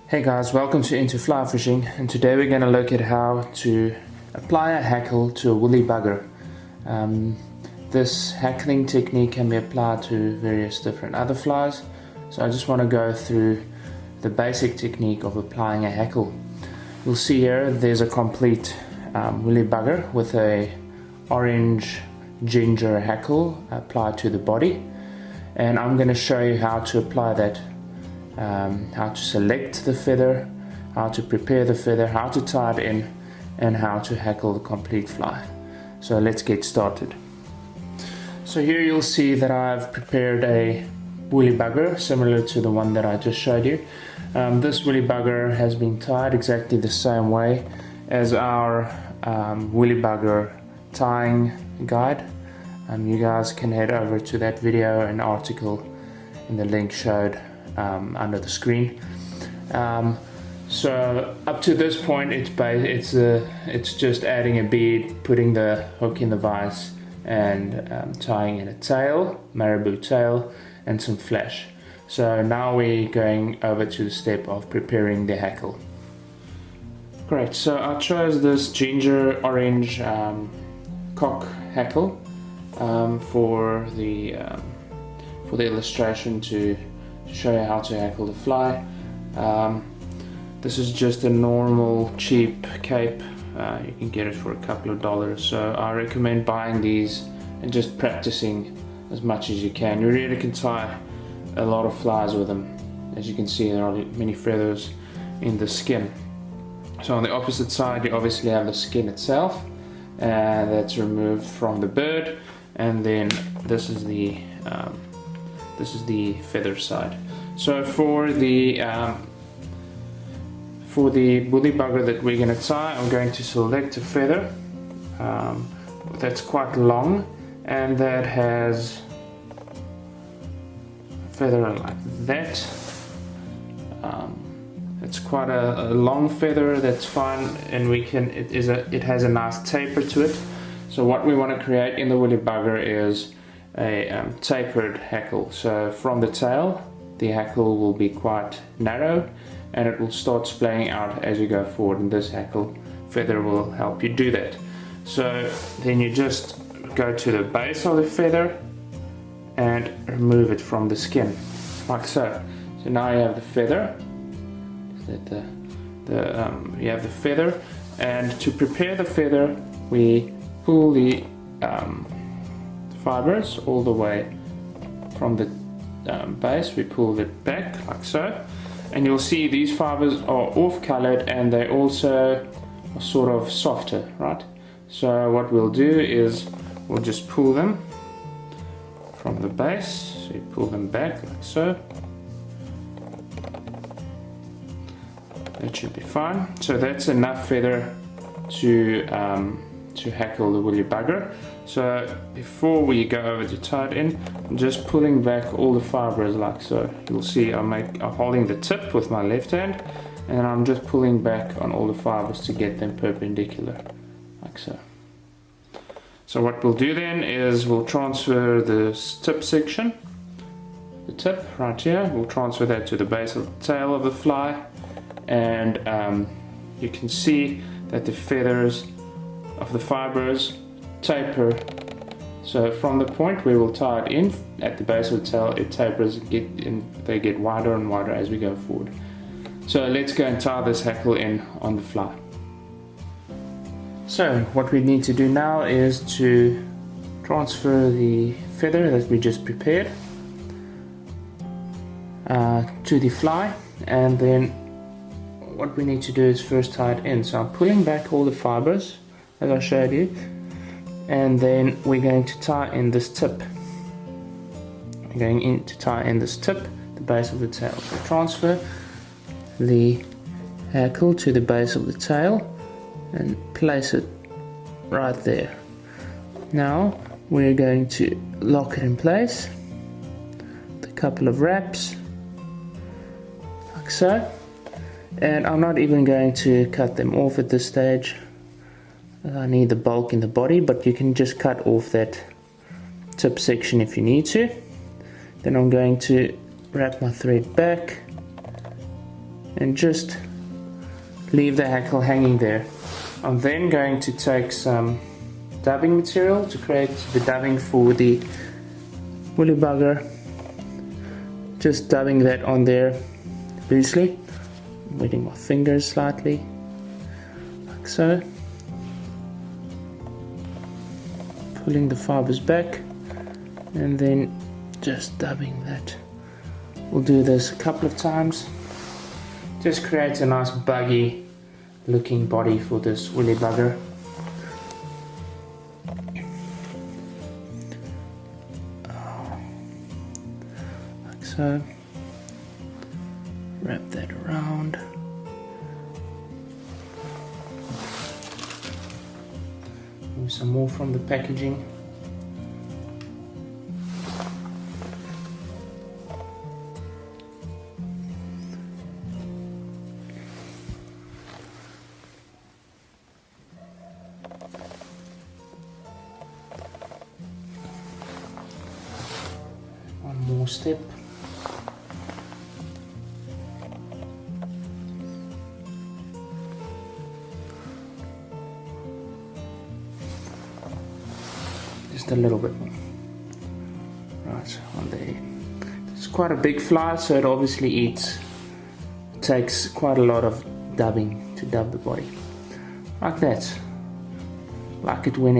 Hey guys, welcome to Into Fly Fishing, and today we're going to look at how to apply a hackle to a woolly bugger. This hackling technique can be applied to various different other flies, so I just want to go through the basic technique of applying a hackle. You'll see here there's a complete woolly bugger with a orange ginger hackle applied to the body, and I'm going to show you how to apply that. How to select the feather, how to prepare the feather, how to tie it in, and how to hackle the complete fly. So let's get started. So here you'll see that I've prepared a woolly bugger similar to the one that I just showed you. This woolly bugger has been tied exactly the same way as our woolly bugger tying guide. You guys can head over to that video and article in the link showed under the screen. So up to this point it's just adding a bead, putting the hook in the vise, and tying in a tail, marabou tail, and some flash. So now we're going over to the step of preparing the hackle. Great, so I chose this ginger orange cock hackle for the illustration to show you how to hackle the fly. This is just a normal cheap cape. You can get it for a couple of dollars, so I recommend buying these and just practicing as much as you can. You really can tie a lot of flies with them. As you can see, there are many feathers in the skin. So on the opposite side you obviously have the skin itself, and that's removed from the bird, and then this is the feather side. So for the woolly bugger that we're going to tie, I'm going to select a feather that's quite long and that has a feather like that. It's quite a long feather, that's fine, and it has a nice taper to it. So what we want to create in the woolly bugger is a tapered hackle. So from the tail the hackle will be quite narrow and it will start splaying out as you go forward, and this hackle feather will help you do that. So then you just go to the base of the feather and remove it from the skin like so. So now you have the feather. You have the feather, and to prepare the feather we pull the fibers all the way from the base. We pull it back like so, and you'll see these fibers are off colored and they also are sort of softer, right? So what we'll do is we'll just pull them from the base. So you pull them back like so. That should be fine. So that's enough feather to hackle the woolly bugger. So before we go over to tie it in, I'm just pulling back all the fibers like so. You'll see I'm holding the tip with my left hand, and I'm just pulling back on all the fibers to get them perpendicular like so. So what we'll do then is we'll transfer the tip section, the tip right here, we'll transfer that to the base of the tail of the fly, and you can see that the feathers of the fibers taper. So from the point where we'll tie it in at the base of the tail, it tapers, they get wider and wider as we go forward. So let's go and tie this hackle in on the fly. So what we need to do now is to transfer the feather that we just prepared to the fly, and then what we need to do is first tie it in. So I'm pulling back all the fibers as I showed you, and then we're going to tie in this tip. We're going in to tie in this tip, the base of the tail. So transfer the hackle to the base of the tail and place it right there. Now we're going to lock it in place with a couple of wraps like so, and I'm not even going to cut them off at this stage. I need the bulk in the body, but you can just cut off that tip section if you need to. Then I'm going to wrap my thread back and just leave the hackle hanging there. I'm then going to take some dubbing material to create the dubbing for the woolly bugger. Just dubbing that on there loosely, wetting my fingers slightly, like so. Pulling the fibers back and then just dubbing that. We'll do this a couple of times. Just creates a nice buggy looking body for this woolly bugger. Like so. Wrap that around. Move some more from the packaging. One more step. Just a little bit more. Right, on there. It's quite a big fly, so it obviously eats. It takes quite a lot of dubbing to dub the body. Like that. Like it when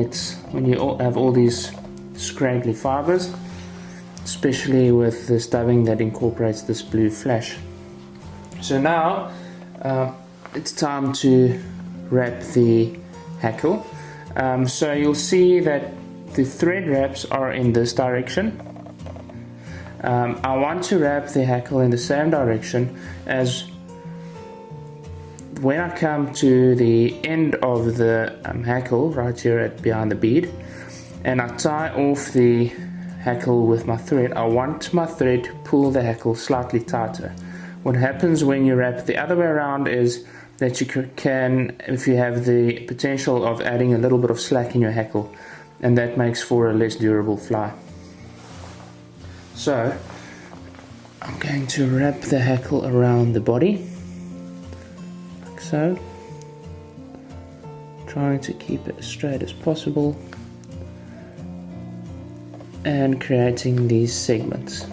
you have all these scraggly fibers, especially with this dubbing that incorporates this blue flash. So now it's time to wrap the hackle. So you'll see that the thread wraps are in this direction. I want to wrap the hackle in the same direction as when I come to the end of the hackle right here behind the bead, and I tie off the hackle with my thread. I want my thread to pull the hackle slightly tighter. What happens when you wrap the other way around is that you can, if you have the potential of adding a little bit of slack in your hackle, and that makes for a less durable fly. So I'm going to wrap the hackle around the body, like so, trying to keep it as straight as possible and creating these segments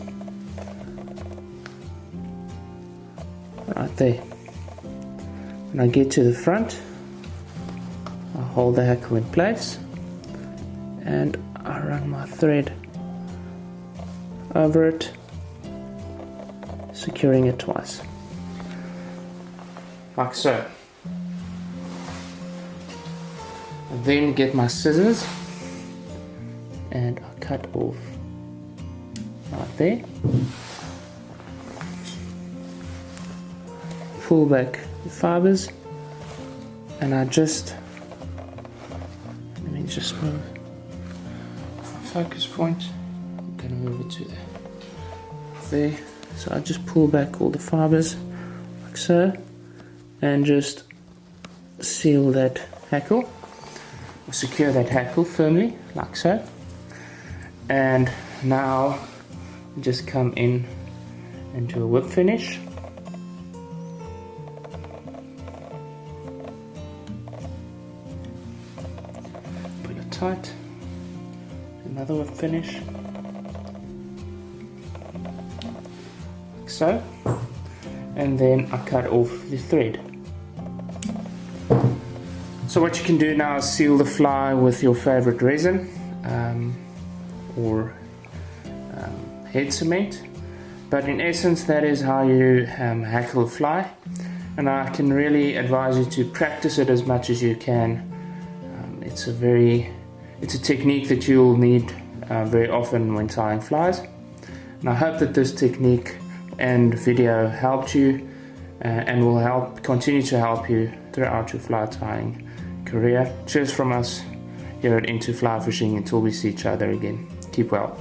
right there. When I get to the front, I hold the hackle in place and I run my thread over it, securing it twice, like so. I then get my scissors and I cut off right there, pull back the fibers, and I just, let me just move focus point. I'm going to move it to there. So I just pull back all the fibers like so and just seal that hackle, or secure that hackle firmly like so. And now just come in into a whip finish. Pull it tight. Another whip finish, like so, and then I cut off the thread. So what you can do now is seal the fly with your favorite resin or head cement, but in essence that is how you hackle a fly, and I can really advise you to practice it as much as you can. It's a technique that you'll need very often when tying flies, and I hope that this technique and video helped you and will continue to help you throughout your fly tying career. Cheers from us here at Into Fly Fishing until we see each other again. Keep well.